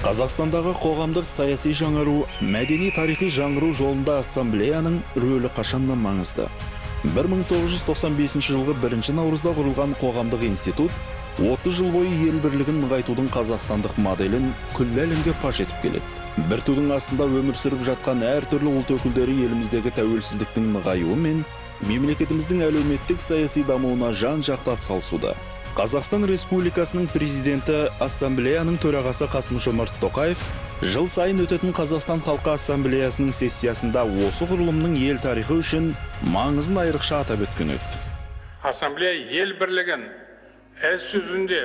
Қазақстандағы қоғамдық саяси жаңару, мәдени тарихи жаңару жолында ассамблеяның рөлі қашаннан маңызды. 1995 жылғы 1 наурызда құрылған қоғамдық институт 30 жыл бойы ел бірлігін нығайтудың қазақстандық моделін күллі әлемге паш етіп келеді. Bir тудың астында өмір сүріп жатқан әртүрлі ұлт өкілдері еліміздегі тәуелсіздіктің нығаюы мен мемлекетіміздің әлеуметтік саяси дамуына жан-жақты атсалысуда. Қазақстан Республикасының президенті Ассамблеяның төрағасы Қасым-Жомарт Тоқаев жыл сайын өтетін Қазақстан Халқы Ассамблеясының сессиясында осы құрылымның ел тарихы үшін маңызын айрықша атап өткен еді. Ассамблея ел бірлігін іс жүзінде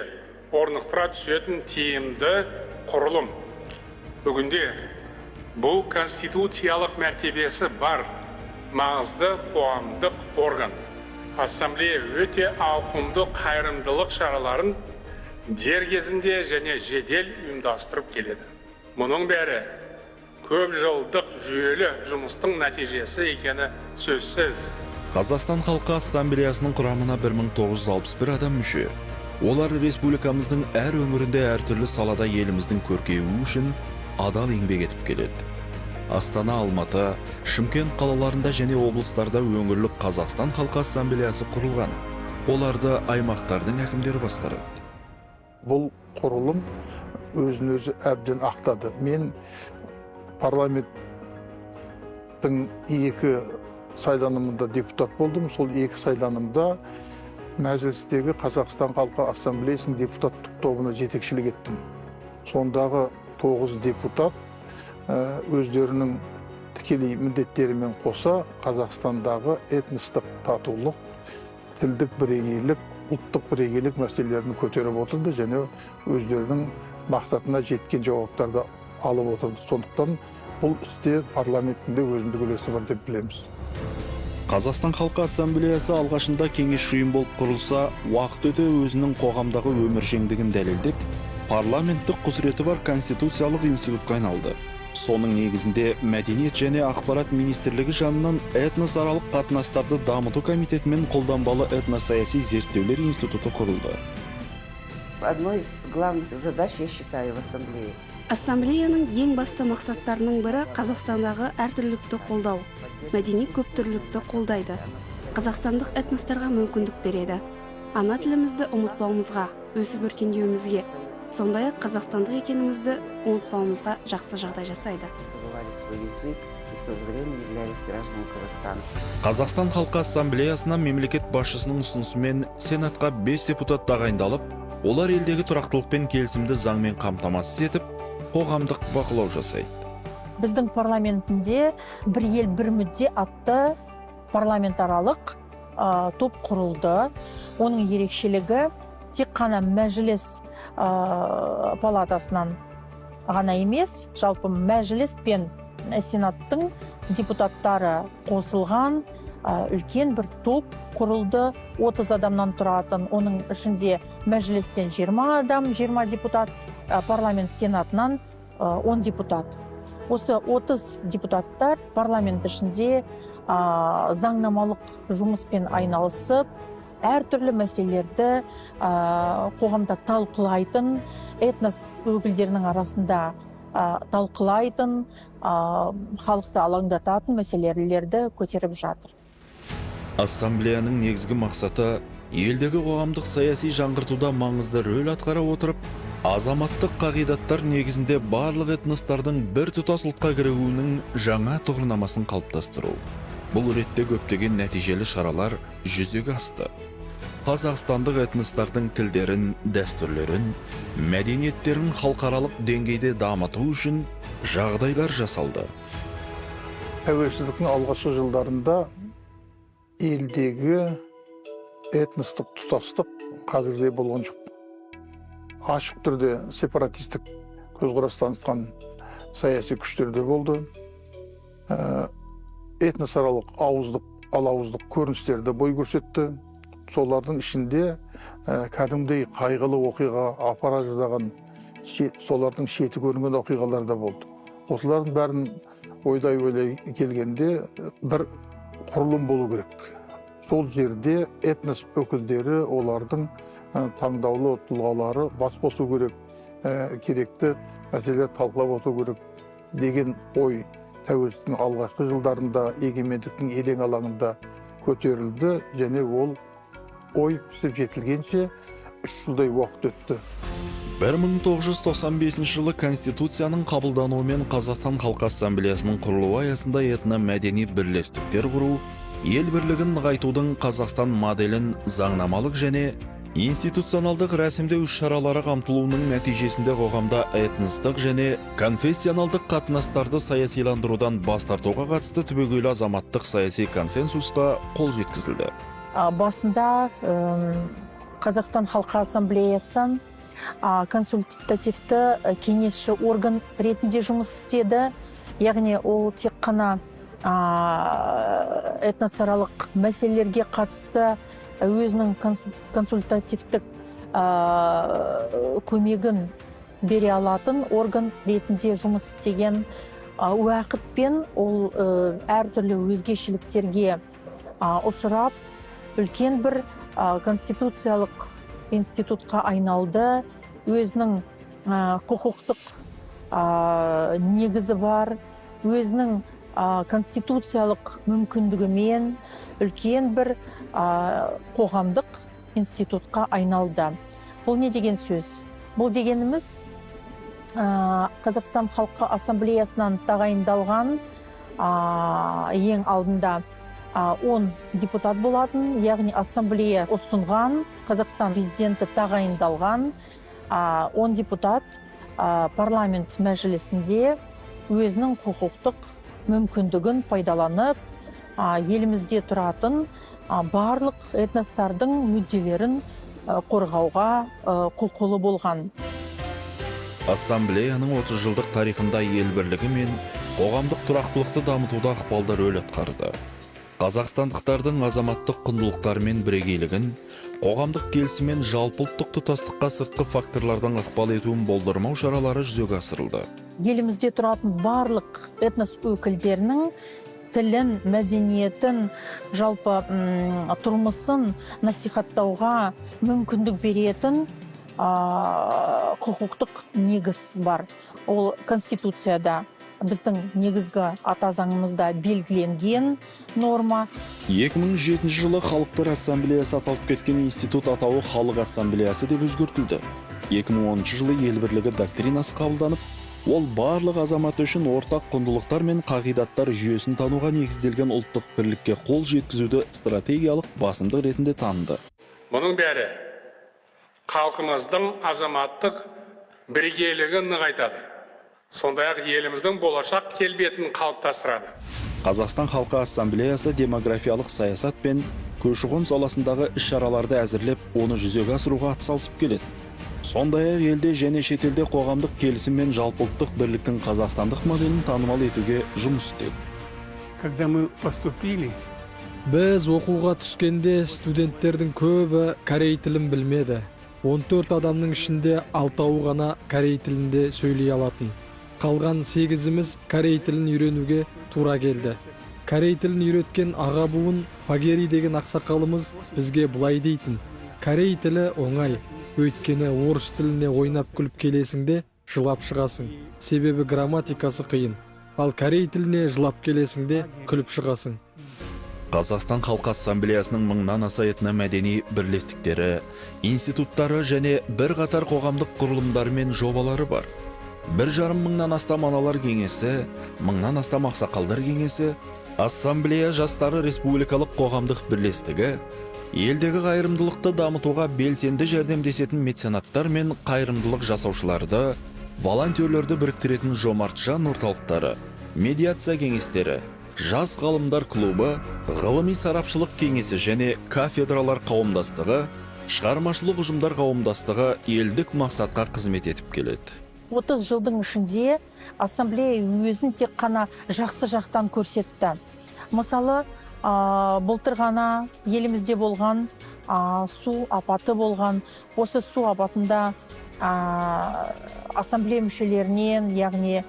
орнықтыра түсетін тиімді құрылым. Бүгінде бұл конституциялық мәртебесі бар маңызды қоғамдық орган. Ассамблея өте ауқымды қайырымдылық шараларын дер кезінде және жедел ұйымдастырып келеді. Мұның бәрі көп жылдық жүйелі жұмыстың нәтижесі екені сөзсіз. Қазақстан Халқы Ассамблеясының құрамына 1961 адам мүше. Олар республикамыздың әр өңірінде әртүрлі салада еліміздің көркеюі үшін адал еңбек етіп келеді. Астана, Алматы, Шымкент қалаларында және облыстарда өңірлік Қазақстан Халқы Ассамблеясы құрылған. Оларды аймақтардың әкімдері басқарады. Бұл құрылым өзін-өзі әбден ақтады. Мен парламенттің 2 сайланымында депутат болдым. Сол 2 сайланымда мәжілістегі Қазақстан Халқы Ассамблеясының депутаттық тобына жетекшілік еттім. Сондағы 9 депутат өздерінің тікелей міндеттерімен қоса Қазақстандағы этностық татулық, тілдік бірегейлік, ұлттық бірегейлік мәселелерін көтеріп отырды және өздерінің мақсатына жеткен жауаптарды алып отырды. Сондықтан бұл істе парламентінде өзіндік үлесі бар деп білеміз. Қазақстан Халқы Ассамблеясы алғашында кеңес ұйым болып құрылса, уақыт өте өзінің қоғамдағы өміршеңдігін дәлелдеп, парламенттік құзыреті бар конституциялық институтқа айналды. Соның негізінде Мәдениет және ақпарат министрлігі жанынан этносаралық қатынастарды дамыту комитетімен қолданбалы этносаяси зерттеулер институты құрылды. Одной из главных задач, я считаю, в ассамблее. Ассамблеяның ең басты мақсаттарының бірі Қазақстандағы әртүрлілікті қолдау, мәдени көптүрлілікті қолдайды. Қазақстандық этностарға мүмкіндік береді. Ана тілімізді ұмытпауымызға, өсіп өркендеуімізге, сондай-ақ қазақстандық екенімізді ұмытпауымызға жақсы жағдай жасайды. Қазақстан Халқы Ассамблеясына мемлекет басшысының ұсынысымен Сенатқа 5 депутат тағайындалып, олар елдегі тұрақтылық пен келісімді заңмен қамтамасыз етіп, қоғамдық бақылау жасайды. Біздің парламентінде бір ел бір мүдде атты парламентаралық топ құрылды. Оның ерекшелігі тек қана мәжіліс палатасынан ғана емес, жалпы мәжіліс пен сенаттың депутаттары қосылған үлкен бір топ құрылды. 30 адамнан тұратын, оның ішінде мәжілістен 20 адам, 20 депутат, парламент сенатынан 10 депутат. Осы 30 депутаттар парламент ішінде заңнамалық жұмыспен айналысып, әртүрлі мәселелерді қоғамда талқылайтын, этнос өкілдерінің арасында талқылайтын, халықты алаңдататын мәселелерді көтеріп жатыр. Ассамблеяның негізгі мақсаты елдегі қоғамдық саяси жаңғыртуда маңызды рөл атқара отырып, азаматтық қағидаттар негізінде барлық этностардың бір тұтас ұлтқа кірігуінің жаңа тұғырнамасын қалыптастыру. Бұл ретте көптеген нәтижелі шаралар жүзеге асты. Қазақстандық этностардың тілдерін, дәстүрлерін, мәдениеттерін халықаралық деңгейде дамыту үшін жағдайлар жасалды. Тәуелсіздіктің алғашқы жылдарында елдегі этностық тұтастық қазірде болған жоқ. Ашық түрде сепаратистік көзқарас танытқан саяси күштерде болды. Этносаралық алауыздық көріністерді бой көрсетті. Солардың ішінде кәдімгідей қайғылы оқиға апара жаздаған, солардың шеті көрінген оқиғалар да болды. Осылардың бәрін ойлай келгенде бір құрылым болу керек. Сол жерде этнос өкілдері, олардың таңдаулы тұлғалары бас қосу керек, керекті мәселе талқылап отыру керек деген ой тәуелсіздіктің алғашқы жылдарында егемендіктің елең алаңында көтерілді, және ол ой пісіп жетілгенше 3 жылдай уақыт өтті. 1995 жылы Конституцияның қабылдануымен Қазақстан Халқы Ассамблеясының құрылуы аясында этно-мәдени бірлестіктер құру, ел бірлігін нығайтудың Қазақстан моделін заңнамалық және институционалдық рәсімдеу іс-шаралары қамтылуының нәтижесінде қоғамда этностық және конфессионалдық қатынастарды саясиландырудан бас тартуға қатысты түбегейлі азаматтық саяси консенсусқа қол жеткізілді. Басында Қазақстан Халқы Ассамблеясы консультативті кеңесші орган ретінде жұмыс істеді. Яғни ол тек қана этносаралық мәселелерге қатысты өзінің консультативтік көмегін бере алатын орган ретінде жұмыс істеген. Уақытпен ол әртүрлі өзгешеліктерге ұшырап, үлкен бір конституциялық институтқа айналды. Өзінің құқықтық негізі бар, өзінің конституциялық мүмкіндігімен үлкен бір қоғамдық институтқа айналды. Бұл не деген сөз? Бұл дегеніміз Қазақстан Халқы Ассамблеясынан тағайындалған ең алдында 10 депутат болатын, яғни ассамблея ұсынған, Қазақстан президенті тағайындалған 10 депутат парламент мәжілісінде өзінің құқықтық мүмкіндігін пайдаланып, елімізде тұратын барлық этностардың мүдделерін қорғауға құқылы болған. Ассамблеяның 30 жылдық тарихында ел бірлігі мен қоғамдық тұрақтылықты дамытуда ықпалды рөл атқарды. Қазақстандықтардың азаматтық құндылықтары мен бірегейлігін, қоғамдық келісім мен жалпыұлттық тұтастыққа сыртқы факторлардың ықпал етуін болдырмау шаралары жүзеге асырылды. Елімізде тұратын барлық этнос өкілдерінің тілін, мәдениетін, жалпы тұрмысын насихаттауға мүмкіндік беретін құқықтық негіз бар. Ол Конституцияда, біздің негізгі ата заңымызда белгіленген норма. 2007 жылы Халықтар Ассамблеясы аталып кеткен институт атауы Халық Ассамблеясы деп өзгертілді. 2010 жылы ел бірлігі доктринасы қабылданып, ол барлық азамат үшін ортақ құндылықтар мен қағидаттар жүйесін тануға негізделген ұлттық бірлікке қол жеткізуді стратегиялық басымдық ретінде танылды. Мұның бәрі халқымыздың азаматтық бірегейлігін нығайтады. Сондай-ақ еліміздің болашақ келбетін қалыптастырады. Қазақстан Халқы Ассамблеясы демографиялық саясат пен көші-қон саласындағы іс-шараларды әзірлеп, оны жүзеге асыруға атсалысып келеді. Сондай-ақ елде және шетелде қоғамдық келісім мен жалпыұлттық бірліктің қазақстандық моделін танымал етуге жұмыс істеді. Когда мы поступили, Біз оқуға түскенде студенттердің көбі корей тілін білмеді. 14 адамның ішінде 6-ы ғана корей тілінде сөйлей алатын. Қалған 8-іміз корей тілін үйренуге тура келді. Корей тілін үйреткен аға буын Пагери деген ақсақалымыз бізге былай дейтін: корей тілі оңай, өйткені орыс тіліне ойнап күліп келесіңде жылап шығасың, себебі грамматикасы қиын. Ал корей тіліне жылап келесіңде күліп шығасың. Қазақстан Халқы Ассамблеясының 1000-нан аса этно-мәдени бірлестіктері, институттары және бірқатар қоғамдық құрылымдары мен жобалары бар. 1,5 мыңнан астам аналар кеңесі, 1000-нан астам ақсақалдар кеңесі, Ассамблея жастары республикалық қоғамдық бірлестігі, елдегі қайырымдылықты дамытуға белсенді жәрдемдесетін меценаттар мен қайырымдылық жасаушыларды, волонтерлерді біріктіретін жомарт жан орталықтары, медиация кеңестері, жас ғалымдар клубы, ғылыми сарапшылық кеңесі және кафедралар қауымдастығы, шығармашылық ұжымдар қауымдастығы елдік мақсатқа қызмет етіп келеді. 30 жылдың ішінде ассамблея өзін тек қана жақсы жақтан көрсетті. Мысалы, былтыр ғана елімізде болған су апаты болған. Осы су апатында ассамблея мүшелерінен, яғни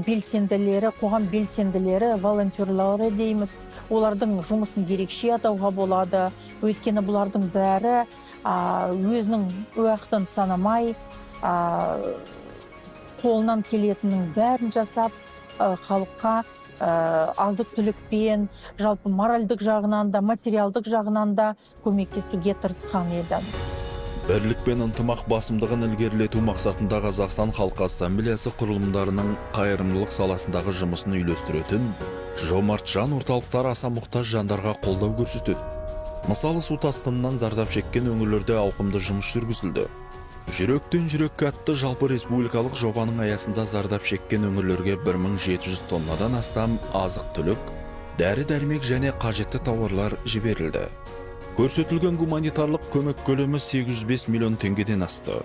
белсенділері, қоғам белсенділері, волонтерлары дейміз, олардың жұмысын ерекше атауға болады. Өйткені бұлардың бәрі өзінің уақытын санамай қолынан келетіннің бәрін жасап, халыққа азық түлікпен, жалпы моральдық жағынан да, материалдық жағынан да көмектесуге тырысқан еді. Бірлік пен ынтымақ басымдығын ілгерілету мақсатында Қазақстан Халқы Ассамблеясы құрылымдарының қайырымдылық саласындағы жұмысын үйлестіретін жомарт жан орталықтар аса мұқтаж жандарға қолдау көрсетеді. Мысалы, су тасқынынан зардап шеккен өңірлерде ауқымды жұмыс жүргізілді. Жүректен жүрекке атты жалпы республикалық жобаның аясында зардап шеккен өңірлерге 1700 тоннадан астам азық түлік, дәрі-дәрмек және қажетті тауарлар жіберілді. Көрсетілген гуманитарлық көмек көлемі 805 миллион теңгеден асты.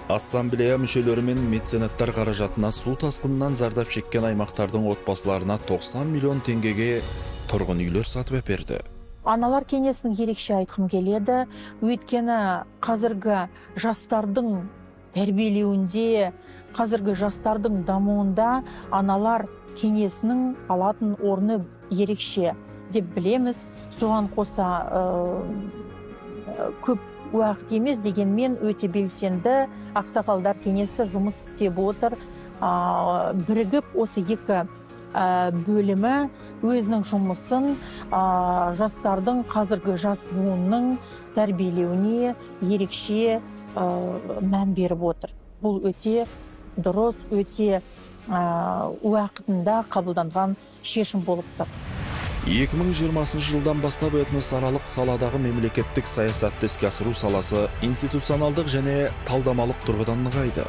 Ассамблея мүшелері мен меценаттар қаражатына су тасқынынан зардап шеккен аймақтардың отбасыларына 90 миллион теңгеге тұрғын үйлер сатып әперді. Аналар кеңесін ерекше айтқым келеді, өйткені қазіргі жастардың тәрбиелеуінде, қазіргі жастардың дамуында аналар кеңесінің алатын орны ерекше деп білеміз. Соған қоса көп уақыт емес дегенмен өте белсенді ақсақалдар кеңесі жұмыс істеп отыр. Бірігіп осы екі бөлімі өзінің жұмысын жастардың, қазіргі жас буынның тәрбиелеуіне ерекше мән беріп отыр. Бұл өте дұрыс, өте уақытында қабылданған шешім болып тұр. 2020 жылдан бастап этносаралық саладағы мемлекеттік саясатты іске асыру саласы институционалдық және талдамалық тұрғыдан нығайды.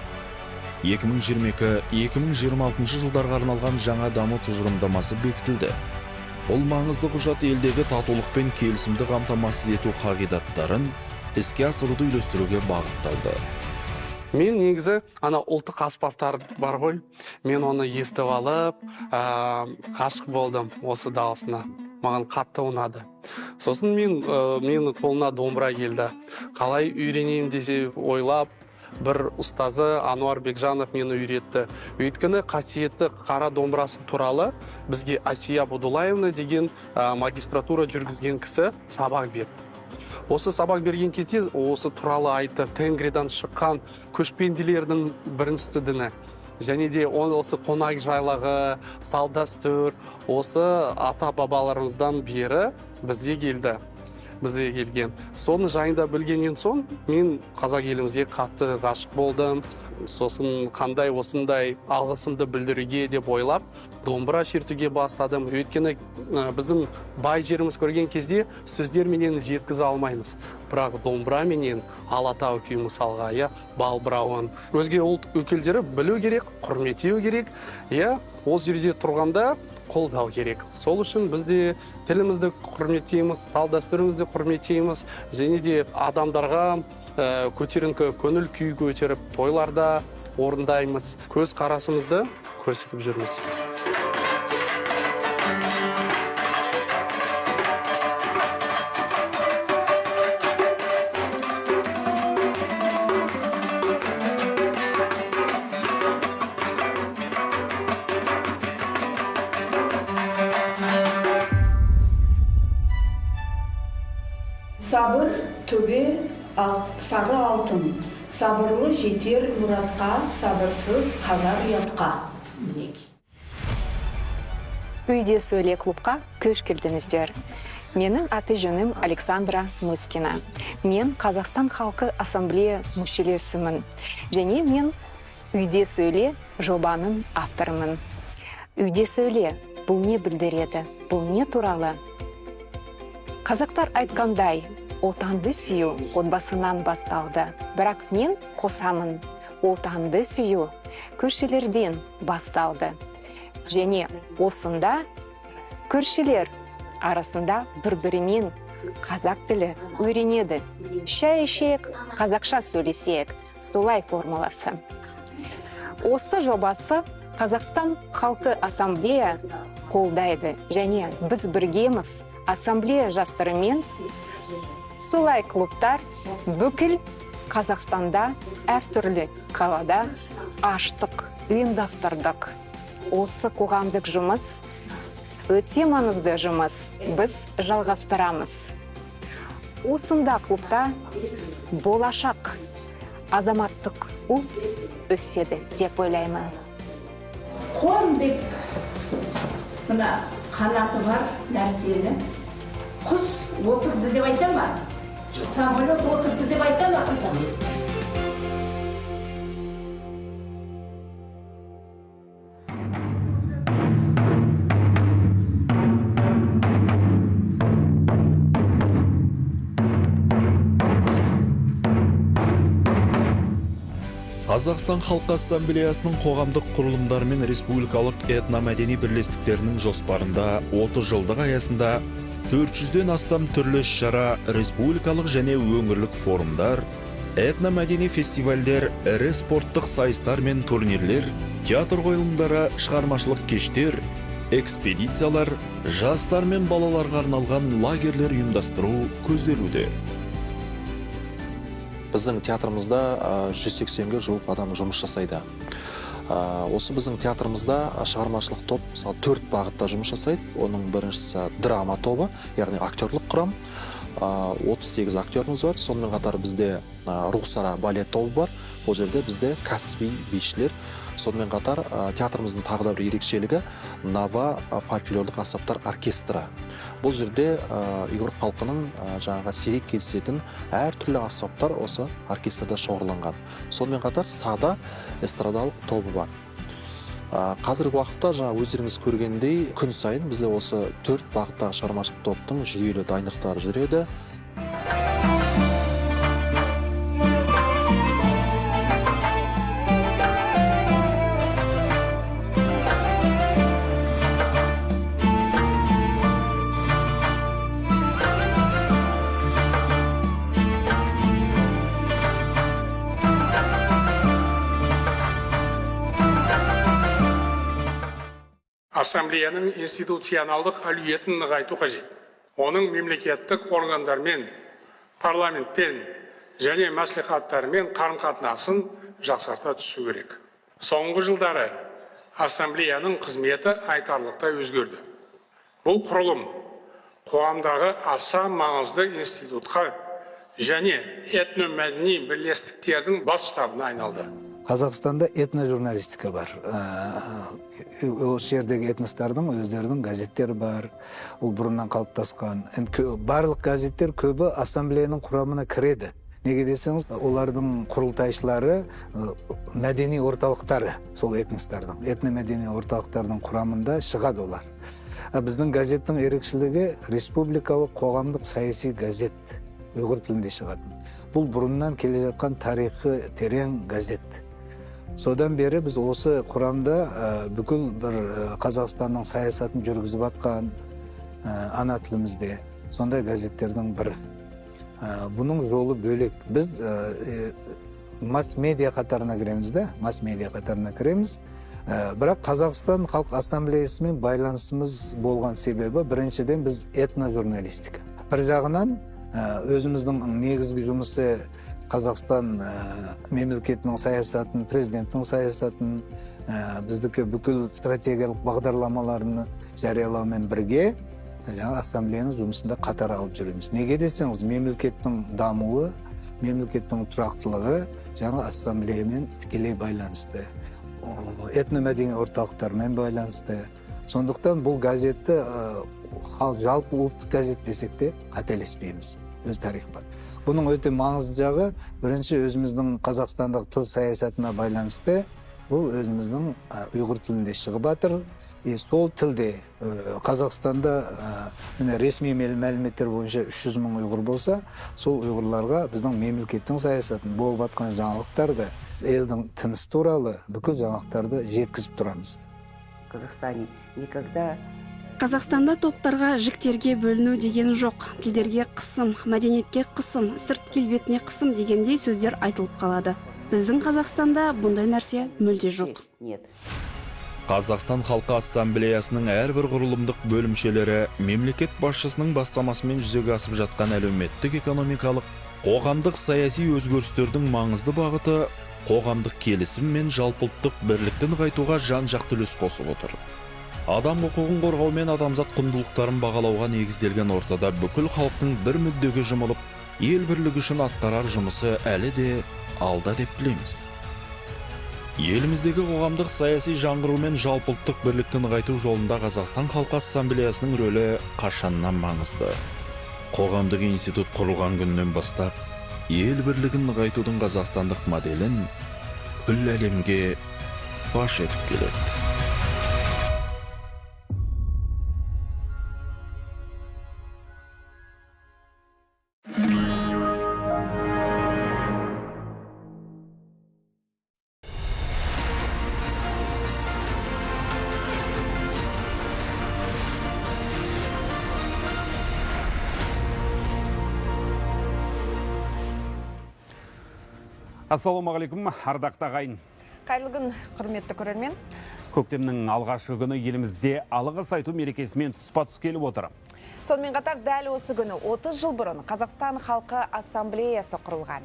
2022-2026 жылдарға арналған жаңа даму тұжырымдамасы бекітілді. Бұл маңызды құжат елдегі татулық пен келісімді қамтамасыз ету қағидаттарын іске асыруды үйлестіруге бағытталды. Мен негізі ұлттық аспаптар бар ғой, мен оны естіп алып, ғашық болдым осы дауысына. Маған қатты ұнады. Сосын мен қолына домбыра келді. Қалай үйренейін десе ойлап, бір ұстазы Ануар Бекжанов мені үйретті. Өйткені қасиетті қара домбырасы туралы бізге Асия Будулаевна деген магистратура жүргізген кісі сабақ берді. Осы сабақ берген кезде осы туралы айтты. Тенгриден шыққан көшпенділердің біріншісі діні. Және де осы қонақ жайлығы, салт-дәстүр, осы ата-бабаларымыздан бері бізге келген. Соны жайында білгеннен соң, мен қазақ елімізге қатты ғашық болдым. Сосын қандай осындай алғысымды білдіруге деп ойлап, домбыра шертуге бастадым. Өйткені біздің бай жеріміз көрген кезде сөздерменен жеткізе алмаймыз. Бірақ домбыра менен Алатау күй мысалға, балбырауын. Өзге ұлт өкілдері білу керек, құрметтеу керек. Ол жерде тұрғанда қолдау керек. Сол үшін бізде тілімізді құрметтейміз, салт-дәстүрімізді құрметтейміз, және де адамдарға көтеріңкі көңіл күй көтеріп, тойларда орындаймыз, көз қарасымызды көрсетіп жүрміз. Сабыр төбе сары алтын, сабырлы жетер мұратқа, сабырсыз қалар ұятқа. Үйде сөйле клубқа көш келдіңіздер. Менің аты жөнім Александра Мыскина. Мен Қазақстан Халқы Ассамблея мүшелесімін. Және мен Үйде сөйле жобаның авторымын. Үйде сөйле бұл не білдіреді, бұл не туралы? Қазақтар айтқандай, отанды сүю отбасынан басталды. Бірақ мен қосамын, отанды сүю көршілерден басталды. Және осында көршілер арасында бір-бірімен қазақ тілі үйренеді. Шай ішейік, қазақша сөйлесейік, солай формуласы. Осы жобасы Қазақстан Халқы Ассамблея қолдайды. Және біз біргеміз ассамблея жастарымен солай клубтар бүкіл Қазақстанда әртүрлі қалада аштық, ұйымдастырдық. Осы қоғамдық жұмыс өте маңызды жұмыс, біз жалғастырамыз. Осында клубта болашақ азаматтық ұлт өседі деп ойлаймын. Қон деп мына қанаты бар нәрсені құс отырды деп айта ма? Самолет отырды деп айта ма қазақ? Қазақстан Халқы Ассамблеясының қоғамдық құрылымдар мен республикалық этномәдени бірлестіктерінің жоспарында 30 жылдық аясында 400-ден астам түрлі іс-шара, республикалық және өңірлік форумдар, этномәдени фестивальдер, ірі спорттық сайыстар мен турнирлер, театр қойылымдары, шығармашылық кештер, экспедициялар, жастар мен балаларға арналған лагерлер ұйымдастыру көзделуде. Біздің театрымызда 180-ге жуық адам жұмыс жасайды. Осы біздің театрымызда шығармашылық топ 4 бағытта жұмыс жасайды. Оның біріншісі драма тобы, яғни актерлік құрам. 38 актеріміз бар. Сонымен қатар бізде Рухсара балет тобы бар. Бұл жерде бізде кәсіби бишілер. Сонымен қатар театрымыздың тағы да бір ерекшелігі Нава фольклорлық аспаптар оркестрі. Бұл жерде ұйғыр халқының жаңағы сирек кездесетін әртүрлі аспаптар осы оркестрде шоғырланған. Сонымен қатар сада эстрадалық тобы бар. Қазіргі уақытта жаңа өздеріңіз көргендей күн сайын бізде осы 4 бағыттағы шығармашылық топтың жүйелі дайындықтары жүреді. Ассамблеяның институционалдық әлеуетін нығайту қажет. Оның мемлекеттік органдармен, парламентпен және мәслихаттармен қарым-қатынасын жақсарта түсу керек. Соңғы жылдары ассамблеяның қызметі айтарлықтай өзгерді. Бұл құрылым қоғамдағы аса маңызды институтқа және этномәдени бірлестіктердің бас штабына айналды. Қазақстанда этножурналистика бар. Осы жердегі этностардың өздерінің газеттері бар. Ол бұрыннан қалыптасқан. Барлық газеттер көбі ассамблеяның құрамына кіреді. Неге десеңіз, олардың құрылтайшылары мәдени орталықтары, сол этностардың, этномәдени орталықтардың құрамында шығады олар. Біздің газеттің ерекшелігі республикалық қоғамдық саяси газет, ұйғыр тілінде шығады. Бұл бұрыннан келе жатқан тарихы терең газет. Содан бері біз осы құрамда бүкіл бір Қазақстанның саясатын жүргізіп атқан ана тілімізде сондай газеттердің бірі. Бұның жолы бөлек. Біз масс-медиа қатарына кіреміз да, масс-медиа қатарына кіреміз. Бірақ Қазақстан Халқы Ассамблеясымен байланысымыз болған себебі біріншіден біз этножурналистика. Бір жағынан өзіміздің негізгі жұмысы Қазақстан мемлекетінің саясатын, президенттің саясатын, біздікі бүкіл стратегиялық бағдарламаларын жариялаумен бірге ассамблеяның жұмысында қатар алып жүреміз. Неге десеңіз, мемлекеттің дамуы, мемлекеттің тұрақтылығы жаңа ассамблеямен тікелей байланысты. Этномәдени орталықтармен байланысты. Сондықтан бұл газетті жалпы ұлттық газет десек те қателеспейміз. Өз тарих бар. Бұның өте маңызды жағы, бірінші өзіміздің Қазақстандық тіл саясатына байланысты, бұл өзіміздің ұйғыр тілінде шығып жатыр. Сол тілде Қазақстанда ресми мәліметтер бойынша 300 мың ұйғыр болса, сол ұйғырларға біздің мемлекеттің саясатын, болып жатқан жаңалықтарды, елдің тынысы туралы бүкіл жаңалықтарды жеткізіп тұрамыз. Қазақстане никогда Қазақстанда топтарға, жіктерге бөліну деген жоқ. Тілдерге қысым, мәдениетке қысым, сырт келбетіне қысым дегендей сөздер айтылып қалады. Біздің Қазақстанда бұндай нәрсе мүлде жоқ. нет. Қазақстан Халқы Ассамблеясының әрбір құрылымдық бөлімшелері мемлекет басшысының бастамасымен жүзеге асып жатқан әлеуметтік экономикалық, қоғамдық саяси өзгерістердің маңызды бағыты қоғамдық келісім мен жалпыұлттық бірлікті нығайтуға жан-жақты үлес қосып отыр. Адам құқығын қорғау мен адамзат құндылықтарын бағалауға негізделген ортада бүкіл халықтың бір мүддеге жұмылып, ел бірлігі үшін атқарар жұмысы әлі де алда деп білеміз. Еліміздегі қоғамдық саяси жаңғыру мен жалпылықтық бірлікті нығайту жолында Қазақстан Халқы Ассамблеясының рөлі қашаннан маңызды. Қоғамдық институт құрылған күннен бастап, ел бірлігін нығайтудың қазақстандық моделін күллі әлемге паш етіп келеді. Ассалаумағалейкум, ардақты ағайын. Қайырлы күн, құрметті көрермен. Көктемнің алғашқы күні елімізде алғыс айту мерекесімен тұспа-тұс келіп отыр. Сонымен қатар дәл осы күні 30 жыл бұрын Қазақстан Халқы Ассамблеясы құрылған.